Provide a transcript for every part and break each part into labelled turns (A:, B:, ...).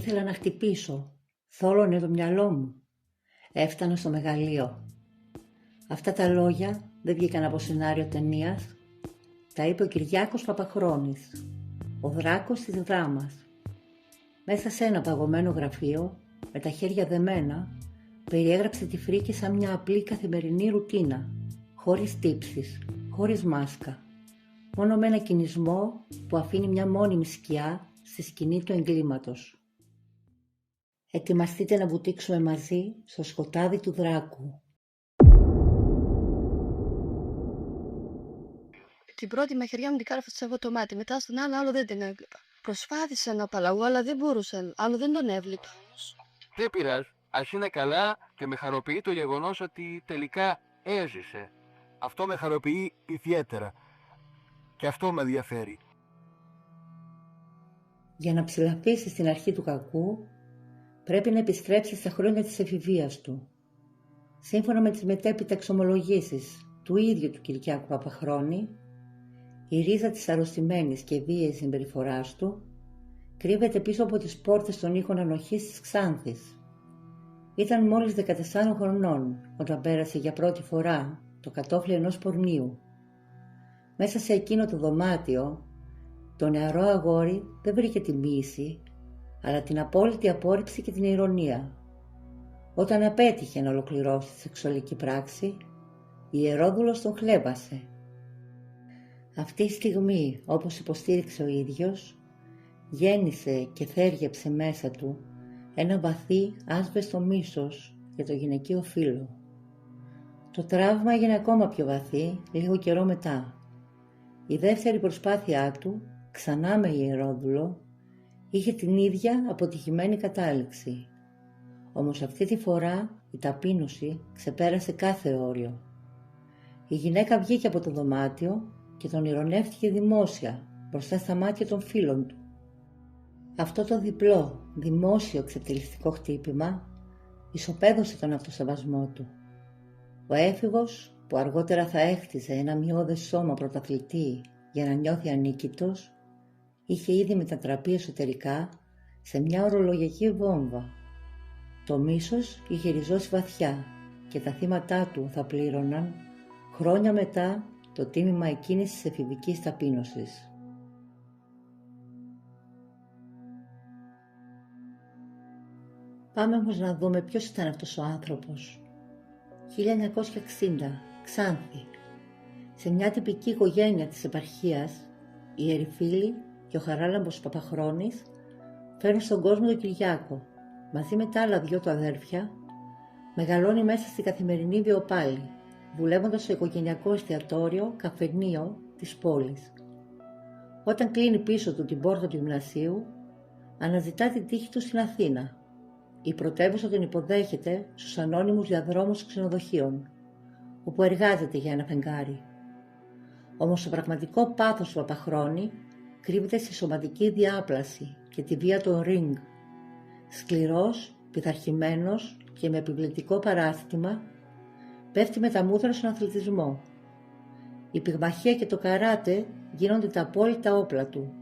A: Ήθελα να χτυπήσω, θόλωνε το μυαλό μου. Έφτανα στο μεγαλείο. Αυτά τα λόγια δεν βγήκαν από σενάριο ταινίας. Τα είπε ο Κυριάκος Παπαχρόνης, ο δράκος της δράμας. Μέσα σε ένα παγωμένο γραφείο, με τα χέρια δεμένα, περιέγραψε τη Φρίκη σαν μια απλή καθημερινή ρουτίνα, χωρίς τύψεις, χωρίς μάσκα. Μόνο με ένα κινησμό που αφήνει μια μόνιμη σκιά στη σκηνή του εγκλήματος. Ετοιμαστείτε να βουτήξουμε μαζί στο σκοτάδι του δράκου.
B: Την πρώτη μαχαιριά μου την κάρφωσα εγώ το μάτι, μετά στον άλλο δεν την έβλεπα. Προσπάθησα να απαλλαγώ, αλλά δεν μπορούσα, άλλο δεν τον έβλεπα όμως.
C: Δεν πειράζει, ας είναι καλά και με χαροποιεί το γεγονός ότι τελικά έζησε. Αυτό με χαροποιεί ιδιαίτερα και αυτό με ενδιαφέρει.
A: Για να ψηλαφίσεις στην αρχή του κακού, πρέπει να επιστρέψεις στα χρόνια της εφηβείας του. Σύμφωνα με τις μετέπειτα εξομολογήσεις του ίδιου του Κυριάκου Παπαχρόνη, η ρίζα της αρρωστημένης και βίαιης συμπεριφοράς του κρύβεται πίσω από τις πόρτες των οίκων ανοχής της Ξάνθης. Ήταν μόλις 14 χρονών όταν πέρασε για πρώτη φορά το κατόφλι ενός πορνίου. Μέσα σε εκείνο το δωμάτιο, το νεαρό αγόρι δεν βρήκε τη μοίηση, αλλά την απόλυτη απόρριψη και την ηρωνία. Όταν απέτυχε να ολοκληρώσει τη σεξουαλική πράξη, η ιερόδουλος τον χλέβασε. Αυτή η στιγμή, όπως υποστήριξε ο ίδιος, γέννησε και θέργεψε μέσα του ένα βαθύ άσβεστο μίσος για το γυναικείο φύλο. Το τραύμα έγινε ακόμα πιο βαθύ λίγο καιρό μετά. Η δεύτερη προσπάθειά του, ξανά με ιερόδουλο, είχε την ίδια αποτυχημένη κατάληξη. Όμως αυτή τη φορά η ταπείνωση ξεπέρασε κάθε όριο. Η γυναίκα βγήκε από το δωμάτιο και τον ηρωνεύτηκε δημόσια μπροστά στα μάτια των φίλων του. Αυτό το διπλό, δημόσιο εξευτελιστικό χτύπημα ισοπαίδωσε τον αυτοσεβασμό του. Ο έφηβος, που αργότερα θα έχτιζε ένα μειώδες σώμα πρωταθλητή για να νιώθει ανίκητος, είχε ήδη μετατραπεί εσωτερικά σε μια ορολογιακή βόμβα. Το μίσος είχε ριζώσει βαθιά και τα θύματά του θα πλήρωναν χρόνια μετά το τίμημα εκείνης της εφηβικής ταπείνωσης. Πάμε όμως να δούμε ποιος ήταν αυτός ο άνθρωπος. 1960, Ξάνθη. Σε μια τυπική οικογένεια της επαρχίας, οι Ερυφίλοι και ο Χαράλαμπος Παπαχρόνης φέρνουν στον κόσμο τον Κυριάκο. Μαζί με τα άλλα δυο του αδέρφια, μεγαλώνει μέσα στην καθημερινή βιοπάλη, δουλεύοντας στο οικογενειακό εστιατόριο καφενείο της πόλης. Όταν κλείνει πίσω του την πόρτα του γυμνασίου, αναζητά την τύχη του στην Αθήνα. Η πρωτεύουσα τον υποδέχεται στους ανώνυμους διαδρόμους ξενοδοχείων, όπου εργάζεται για ένα φεγγάρι. Όμως το πραγματικό πάθος του Παπαχρόνη κρύβεται στη σωματική διάπλαση και τη βία των ring. Σκληρός, πειθαρχημένος και με επιβλητικό παράστημα, πέφτει με τα μούτρα στον αθλητισμό. Η πυγμαχία και το καράτε γίνονται τα απόλυτα όπλα του.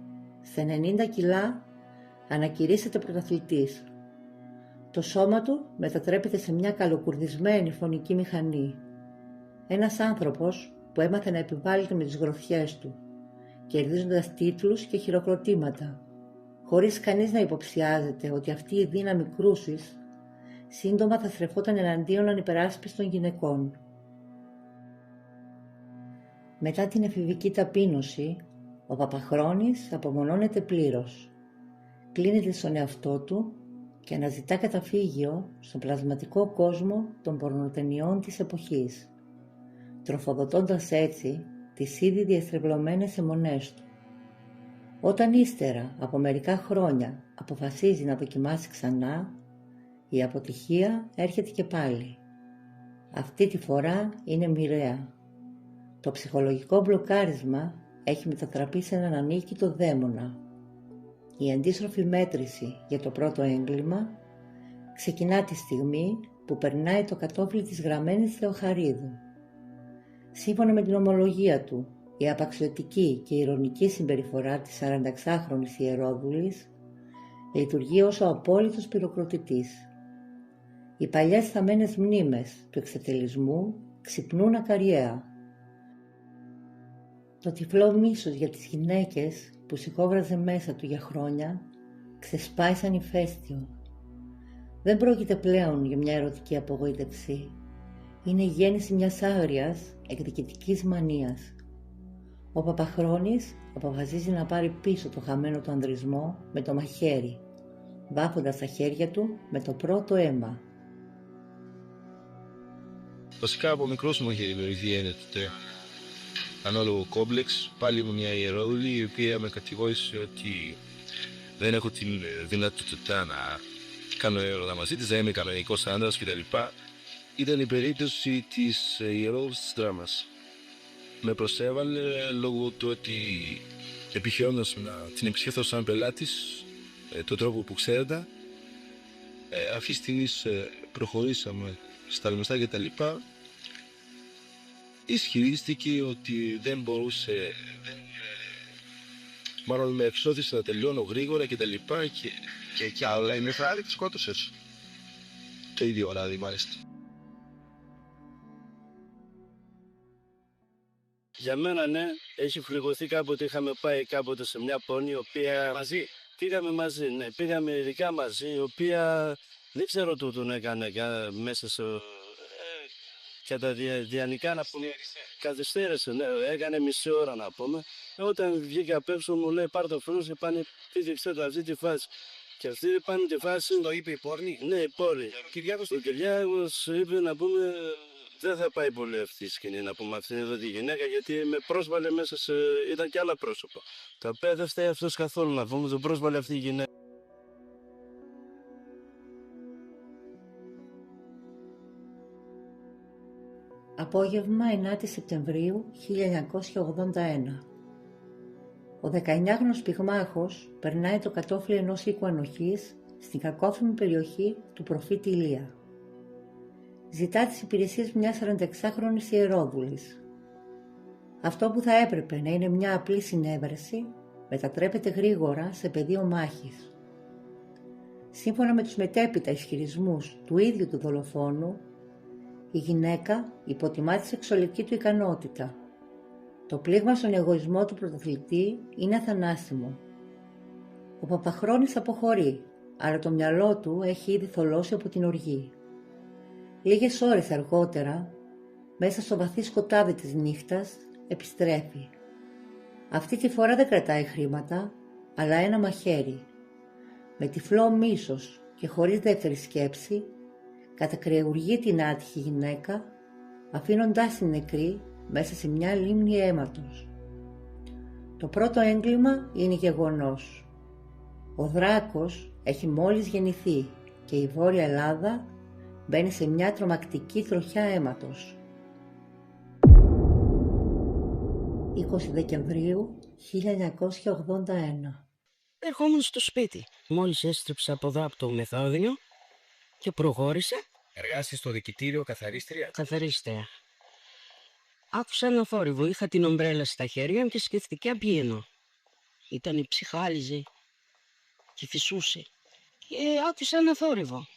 A: Σε 90 κιλά ανακηρύσσεται πρωταθλητής. Το σώμα του μετατρέπεται σε μια καλοκουρδισμένη φωνική μηχανή. Ένας άνθρωπος που έμαθε να επιβάλλεται με τις γροθιές του, κερδίζοντας τίτλους και χειροκροτήματα, χωρίς κανείς να υποψιάζεται ότι αυτή η δύναμη κρούσης σύντομα θα στρεφόταν εναντίον ανυπεράσπιστων γυναικών. Μετά την εφηβική ταπείνωση, ο Παπαχρόνης απομονώνεται πλήρως. Κλείνεται στον εαυτό του και αναζητά καταφύγιο στον πλασματικό κόσμο των πορνοτενιών της εποχής, τροφοδοτώντας έτσι τις ήδη διαστρεβλωμένες αιμονές του. Όταν ύστερα από μερικά χρόνια αποφασίζει να δοκιμάσει ξανά, η αποτυχία έρχεται και πάλι. Αυτή τη φορά είναι μοιραία. Το ψυχολογικό μπλοκάρισμα έχει μετατραπεί σε έναν ανίκητο δαίμονα. Η αντίστροφη μέτρηση για το πρώτο έγκλημα ξεκινά τη στιγμή που περνάει το κατόφλι της γραμμένης Θεοχαρίδου. Σύμφωνα με την ομολογία του, η απαξιωτική και ηρωνική συμπεριφορά της 46χρονης ιερόδουλης Λειτουργεί ως ο απόλυτος πυροκροτητής. Οι παλιές θαμμένες μνήμες του εξευτελισμού ξυπνούν ακαριέα. Το τυφλό μίσος για τις γυναίκες που σιγόβραζε μέσα του για χρόνια ξεσπάει σαν ηφαίστειο. Δεν πρόκειται πλέον για μια ερωτική απογοήτευση. Είναι η γέννηση μιας άγριας εκδικητικής μανίας. Ο Παπαχρόνης αποφασίζει να πάρει πίσω το χαμένο του ανδρισμό με το μαχαίρι, βάφοντας τα χέρια του με το πρώτο αίμα.
D: Βασικά από μικρός μου είχε δημιουργηθεί ένα ανάλογο κόμπλεξ, πάλι με μια ιερόδουλη η οποία με κατηγόρησε ότι δεν έχω την δυνατότητα να κάνω έρωτα μαζί της, δεν είμαι κανονικός άντρας κτλ. Ήταν η περίπτωση της ιερόδουλης της δράμας. Με προσέβαλε λόγω του ότι επιχειρώντας να την επισκεφθώ σαν πελάτης, τον τρόπο που ξέρετε, αυτή τη στιγμή προχωρήσαμε στα λεμεστά και τα λοιπά, ισχυρίστηκε ότι δεν μπορούσε, μάλλον με εξώθησε να τελειώνω γρήγορα και τα λοιπά και άλλα είμαι φράδι και σκότωσες. Το ίδιο βράδυ μάλιστα.
E: Για μένα ναι, έχει φλιγωθεί κάποτε, είχαμε πάει κάποτε σε μια πόνη, η οποία μαζί, πήγαμε μαζί, ναι, πήγαμε ειδικά μαζί, η οποία δεν ξέρω τι τον έκανε μέσα σε... κατά διανικά να πούμε, καθυστέρησε, ναι, έκανε μισή ώρα να πούμε. Όταν βγήκα απ' έξω μου λέει πάρ' το φρούς και πάνε πήδηξε το αυτή τη φάση. Και αυτή πάνε τη φάση...
C: Το είπε η πόρνη.
E: Ναι, η πόρνη.
C: Κυριάκος...
E: Ο Κυριάκος είπε να πούμε δεν θα πάει πολύ αυτή η σκηνή να πούμε αυτήν εδώ τη γυναίκα, γιατί με πρόσβαλε μέσα σε... ήταν και άλλα πρόσωπα. Τα οποία δεν φταίει αυτός καθόλου να πούμε, τον πρόσβαλε αυτή η γυναίκα.
A: Απόγευμα 9 Σεπτεμβρίου 1981. Ο 19χρονος πυγμάχος περνάει το κατόφλι ενός οίκου ανοχής στην κακόφημη περιοχή του προφήτη Ηλία. Ζητά τις υπηρεσίες μιας 46χρονης ιερόδουλης. Αυτό που θα έπρεπε να είναι μια απλή συνέβρεση μετατρέπεται γρήγορα σε πεδίο μάχης. Σύμφωνα με τους μετέπειτα ισχυρισμούς του ίδιου του δολοφόνου, η γυναίκα υποτιμά τη σεξουαλική του ικανότητα. Το πλήγμα στον εγωισμό του πρωταθλητή είναι αθανάσιμο. Ο Παπαχρόνης αποχωρεί, αλλά το μυαλό του έχει ήδη θολώσει από την οργή. Λίγες ώρες αργότερα, μέσα στο βαθύ σκοτάδι της νύχτας, επιστρέφει. Αυτή τη φορά δεν κρατάει χρήματα, αλλά ένα μαχαίρι. Με τυφλό μίσος και χωρίς δεύτερη σκέψη, κατακρεουργεί την άτυχη γυναίκα, αφήνοντάς την νεκρή μέσα σε μια λίμνη αίματος. Το πρώτο έγκλημα είναι γεγονός. Ο Δράκος έχει μόλις γεννηθεί και η Βόρεια Ελλάδα μπαίνει σε μια τρομακτική τροχιά αίματος. 20 Δεκεμβρίου 1981.
F: Ερχόμουν στο σπίτι. Μόλις έστρεψα από εδώ από το μεθόδιο και προχώρησα.
C: Εργάσαι στο δικητήριο καθαρίστρια.
F: Καθαρίστρια. Άκουσα ένα θόρυβο. Είχα την ομπρέλα στα χέρια μου και σκέφτηκα πιένω. Ήταν η ψυχάλιζε και φυσούσε. Και άκουσα ένα θόρυβο.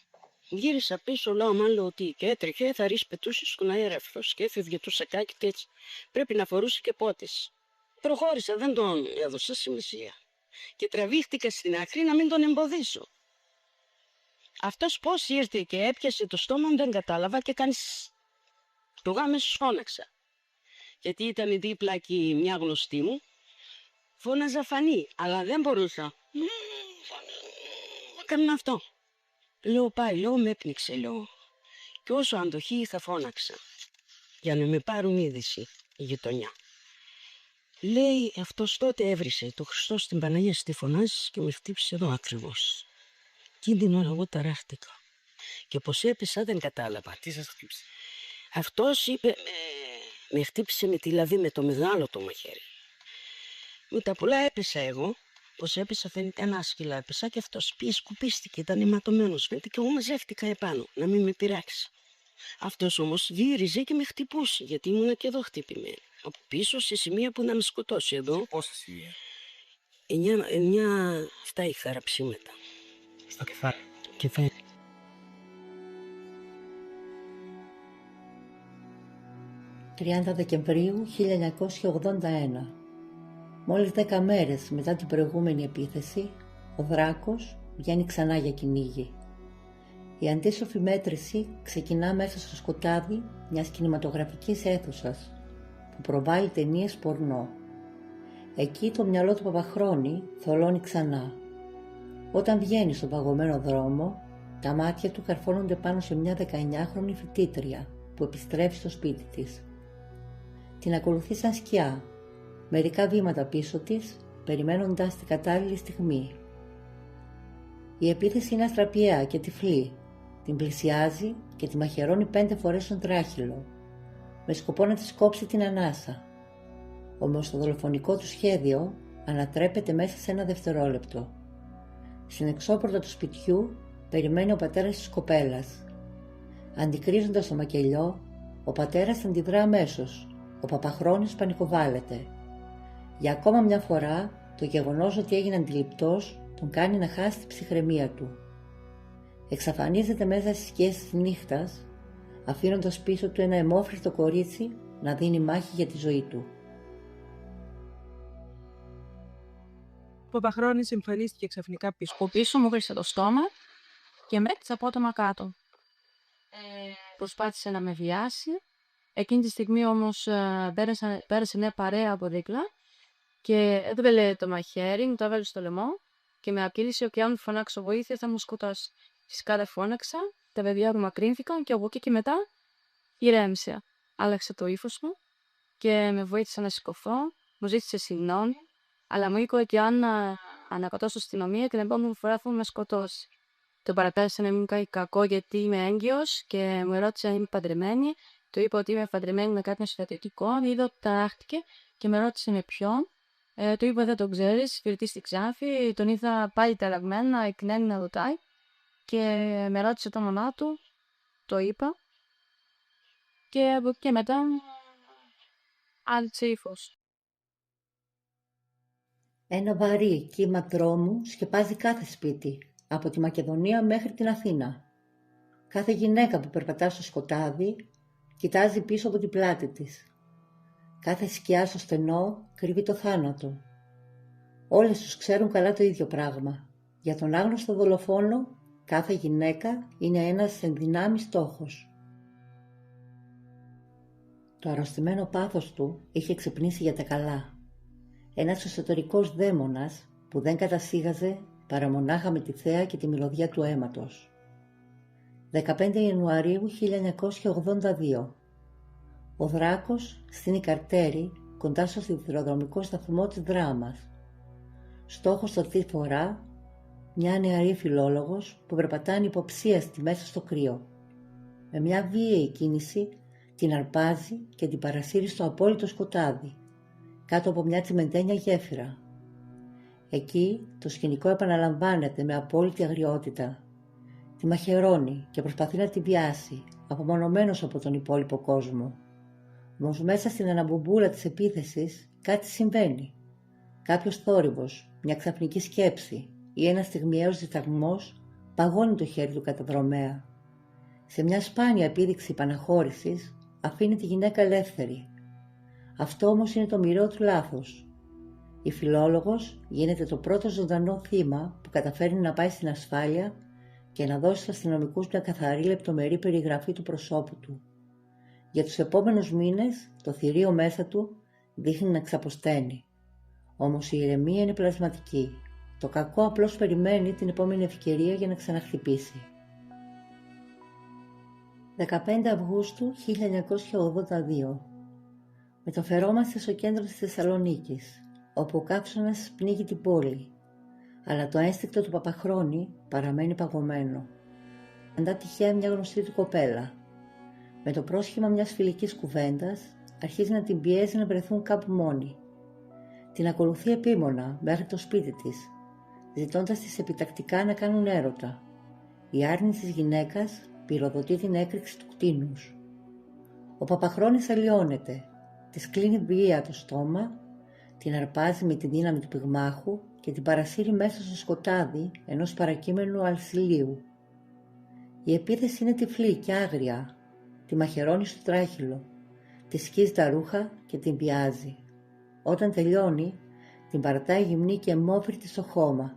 F: Γύρισα πίσω, λέω μάλλον ότι και έτρεχε, θα ρίξει πετούσε στον αέρα αυτός και έφευγε το σακάκι και έτσι. Πρέπει να φορούσε και πότες. Προχώρησα, δεν τον έδωσα σημασία. Και τραβήχτηκα στην άκρη να μην τον εμποδίσω. Αυτός πώς ήρθε και έπιασε το στόμα μου δεν κατάλαβα και κάνει το γάμες φώναξα. Γιατί ήταν δίπλα και μια γνωστή μου. Φώναζα Φανή, αλλά δεν μπορούσα. Έκανα αυτό. Λέω πάει, λέω με έπνιξε, λέω. Και όσο αντοχή είχα φώναξα. Για να με πάρουν είδηση η γειτονιά. Λέει αυτός τότε έβρισε το Χριστό στην Παναγία στη φωνάζει και με χτύπησε εδώ ακριβώς. Εκείνη την ώρα εγώ ταράχτηκα. Και πως έπεσα δεν κατάλαβα.
C: Τι σας χτύπησε?
F: Αυτός είπε με χτύπησε με τη λαβή με το μεγάλο το μαχαίρι. Με τα πολλά έπεσα εγώ. Πως έπεσα φαίνεται ανάσκυλα έπεσα και αυτός πήγε σκουπίστηκε, ήταν αιματωμένος φαίνεται και εγώ μαζεύτηκα επάνω να μην με πειράξει. Αυτός όμως γύριζε και με χτυπούσε γιατί ήμουν και εδώ χτυπημένη. Από πίσω σε σημεία που να με σκοτώσει εδώ.
C: Πόσα σημεία?
F: 9 αυτά η χαραψίματα. στο κεφάλι και φαίνει.
A: «30 Δεκεμβρίου 1981. Μόλις 10 μέρες μετά την προηγούμενη επίθεση, ο Δράκος βγαίνει ξανά για κυνήγι. Η αντίστροφη μέτρηση ξεκινά μέσα στο σκοτάδι μιας κινηματογραφικής αίθουσας που προβάλλει ταινίες πορνό. Εκεί το μυαλό του Παπαχρόνη θολώνει ξανά. Όταν βγαίνει στον παγωμένο δρόμο, τα μάτια του καρφώνονται πάνω σε μια 19χρονη φοιτήτρια που επιστρέφει στο σπίτι της. Την ακολουθεί σαν σκιά, μερικά βήματα πίσω της, περιμένοντας την κατάλληλη στιγμή. Η επίθεση είναι αστραπιαία και τυφλή. Την πλησιάζει και τη μαχαιρώνει 5 φορές στον τράχυλο, με σκοπό να της κόψει την ανάσα. Όμως το δολοφονικό του σχέδιο ανατρέπεται μέσα σε ένα δευτερόλεπτο. Στην εξώπορτα του σπιτιού περιμένει ο πατέρας της κοπέλας. Αντικρίζοντας το μακελιό, ο πατέρας αντιδρά αμέσως. Ο Παπαχρόνης πανικοβάλλεται. Για ακόμα μια φορά, το γεγονός ότι έγινε αντιληπτός τον κάνει να χάσει τη ψυχραιμία του. Εξαφανίζεται μέσα στις σκιές της νύχτας, αφήνοντας πίσω του ένα αιμόφρυκτο κορίτσι να δίνει μάχη για τη ζωή του.
G: Ο Παπαχρόνης εμφανίστηκε ξαφνικά πίσω μου, βρίσκε το στόμα και με έκτισε απότομα κάτω. Προσπάθησε να με βιάσει. Εκείνη τη στιγμή όμως πέρασε μια παρέα από δίπλα και έβγαλε το μαχαίρι, μου το έβαλε στο λαιμό και με απείλησε ότι αν φωνάξω βοήθεια θα μου σκοτώσει. Φυσικά δεν φώναξα, τα παιδιά απομακρύνθηκαν και από εκεί και μετά ηρέμησα. Άλλαξε το ύφος μου και με βοήθησε να σηκωθώ, μου ζήτησε συγγνώμη, αλλά μου είπε ότι αν ανακατώ στην αστυνομία και την επόμενη φορά θα με σκοτώσει. Τον παραπέρασα να μην μου κάνει κακό γιατί είμαι έγκυος και μου ρώτησε αν είμαι παντρεμένη. Του είπα ότι είμαι παντρεμένη με κάποιον στρατιωτικό, είδε ότι ταράχτηκε και με ρώτησε με ποιον. Του είπα δεν τον ξέρεις, φοιτητής στη Ξάφη, τον είδα πάλι ταραγμένα, εκνένει να ρωτάει και με ρώτησε το όνομά του, το είπα και από εκεί και μετά άλλαξε ύφος.
A: Ένα βαρύ κύμα τρόμου σκεπάζει κάθε σπίτι, από τη Μακεδονία μέχρι την Αθήνα. Κάθε γυναίκα που περπατά στο σκοτάδι κοιτάζει πίσω από την πλάτη της. Κάθε σκιά στο στενό κρύβει το θάνατο. Όλες τους ξέρουν καλά το ίδιο πράγμα. Για τον άγνωστο δολοφόνο, κάθε γυναίκα είναι ένας ενδυνάμει στόχος. Το αρρωστημένο πάθος του είχε ξυπνήσει για τα καλά. Ένας εσωτερικός δαίμονας που δεν κατασύγαζε παρά μονάχα με τη θέα και τη μυρωδιά του αίματος. 15 Ιανουαρίου 1982. Ο Δράκος στείνει καρτέρι κοντά στο σιδηροδρομικό σταθμό της Δράμας. Στόχος αυτή φορά μια νεαρή φιλόλογος που περπατάει υποψίαστη μέσα στο κρύο. Με μια βίαιη κίνηση την αρπάζει και την παρασύρει στο απόλυτο σκοτάδι, κάτω από μια τσιμεντένια γέφυρα. Εκεί το σκηνικό επαναλαμβάνεται με απόλυτη αγριότητα. Τη μαχαιρώνει και προσπαθεί να τη βιάσει, απομονωμένος από τον υπόλοιπο κόσμο. Όμως μέσα στην αναμπομπούλα της επίθεσης κάτι συμβαίνει. Κάποιος θόρυβος, μια ξαφνική σκέψη ή ένας στιγμιαίος δισταγμός παγώνει το χέρι του καταδρομέα. Σε μια σπάνια επίδειξη επαναχώρησης αφήνει τη γυναίκα ελεύθερη. Αυτό όμως είναι το μοιραίο του λάθος. Η φιλόλογος γίνεται το πρώτο ζωντανό θύμα που καταφέρνει να πάει στην ασφάλεια και να δώσει στους αστυνομικούς μια καθαρή λεπτομερή περιγραφή του προσώπου του. Για τους επόμενους μήνες το θηρίο μέσα του δείχνει να ξαποσταίνει. Όμως η ηρεμία είναι πλασματική. Το κακό απλώς περιμένει την επόμενη ευκαιρία για να ξαναχτυπήσει. 15 Αυγούστου 1982. Μεταφερόμαστε στο κέντρο της Θεσσαλονίκης, όπου ο καύσωνας πνίγει την πόλη, αλλά το ένστικτο του Παπαχρόνη παραμένει παγωμένο. Αντά τυχαία μια γνωστή του κοπέλα. Με το πρόσχημα μιας φιλικής κουβέντας αρχίζει να την πιέζει να βρεθούν κάπου μόνοι. Την ακολουθεί επίμονα μέχρι το σπίτι της, ζητώντας της επιτακτικά να κάνουν έρωτα. Η άρνηση της γυναίκας πυροδοτεί την έκρηξη του κτήνους. Ο Παπαχρόνης αλλοιώνεται, της κλείνει βία το στόμα, την αρπάζει με τη δύναμη του πυγμάχου και την παρασύρει μέσα στο σκοτάδι ενός παρακείμενου αλσιλίου. Η επίθεση είναι τυφλή και άγρια, τη μαχαιρώνει στο τράχυλο, τη σκίζει τα ρούχα και την πιάζει. Όταν τελειώνει, την παρατάει γυμνή και αιμόφυρτη στο χώμα.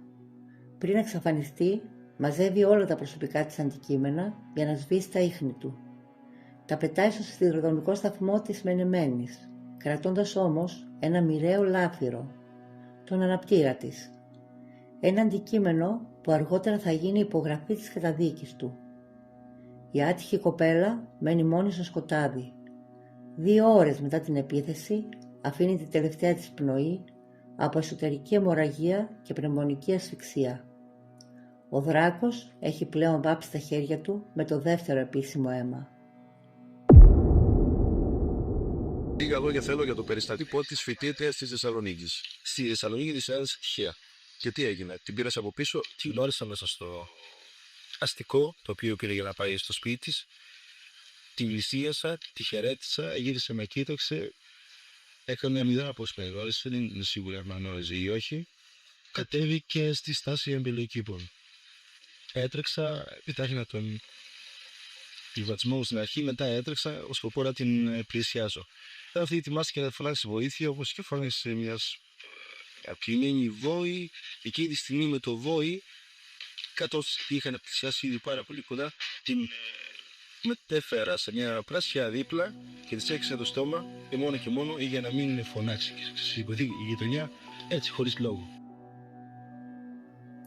A: Πριν εξαφανιστεί, μαζεύει όλα τα προσωπικά της αντικείμενα για να σβήσει τα ίχνη του. Τα πετάει στο σιδηροδρομικό σταθμό της Μενεμένης, κρατώντας όμως ένα μοιραίο λάφυρο, τον αναπτήρα της. Ένα αντικείμενο που αργότερα θα γίνει υπογραφή της καταδίκης του. Η άτυχη κοπέλα μένει μόνη στο σκοτάδι. 2 ώρες μετά την επίθεση αφήνει τη τελευταία της πνοή από εσωτερική αιμορραγία και πνευμονική ασφυξία. Ο Δράκος έχει πλέον βάψει τα χέρια του με το δεύτερο επίσημο αίμα.
D: Λίγα λόγια θέλω για το περιστατικό της φοιτήτριας της Θεσσαλονίκης. Στη Θεσσαλονίκη της έδωσε τυχαία. Και τι έγινε, την πήρασε από πίσω, την γνώρισα μέσα στο αστικό, το οποίο πήρε για να πάει στο σπίτι της. Την πλησίασα, τη χαιρέτησα, γύρισε με κοίταξε. Έκανε μια πώς με γνώρισε, δεν είναι σίγουρα αν με γνώριζε ή όχι. Κατέβηκε στη στάση εμπελοκήπων. Έτρεξα, επιτάχυνα τον πληβατσμό στην αρχή, μετά έτρεξα ως σκοπό να την πλησιάσω. Αυτή ετοιμάστηκε να φωνάξει βοήθεια, όπως και φώναξε μιας απλημένη βόη. Εκείνη τη στιγμή με το βόη, καθώς είχαν πλησιάσει ήδη πάρα πολύ κοντά, την μετέφερα σε μια πράσια δίπλα και της έξισα το στόμα και μόνο για να μην φωνάξει και σηκωθεί η γειτονιά έτσι χωρίς λόγο.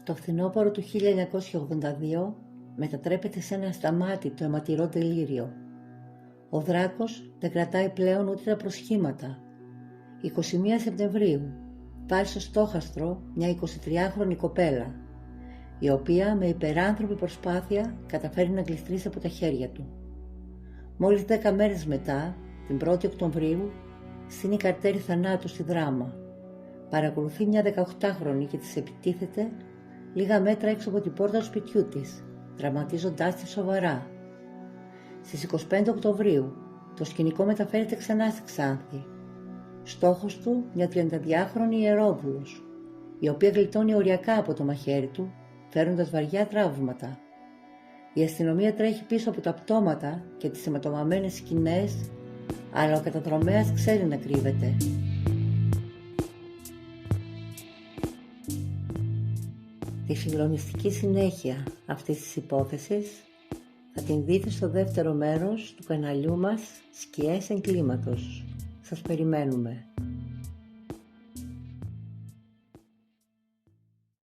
A: Το φθινόπωρο του 1982 μετατρέπεται σε ένα ασταμάτητο αιματηρό τελείριο. Ο Δράκος δεν κρατάει πλέον ούτε τα προσχήματα. 21 Σεπτεμβρίου πάει στο στόχαστρο μια 23χρονη κοπέλα, η οποία με υπεράνθρωπη προσπάθεια καταφέρει να γλιστρήσει από τα χέρια του. Μόλις 10 μέρες μετά, την 1η Οκτωβρίου, στείνει καρτέρι θανάτου στη Δράμα. Παρακολουθεί μια 18χρονη και της επιτίθεται λίγα μέτρα έξω από την πόρτα του σπιτιού της, τραυματίζοντάς τη σοβαρά. Στις 25 Οκτωβρίου, το σκηνικό μεταφέρεται ξανά στη Ξάνθη. Στόχος του μια 32χρονη ιερόβουλος, η οποία γλιτώνει οριακά από το μαχαίρι του, φέροντας βαριά τραύματα. Η αστυνομία τρέχει πίσω από τα πτώματα και τις αιματομαμένες σκηνές, αλλά ο καταδρομέας ξέρει να κρύβεται. Τη συγκλονιστική συνέχεια αυτής της υπόθεσης θα την δείτε στο δεύτερο μέρος του καναλιού μας «Σκιές εγκλήματος». Σας περιμένουμε.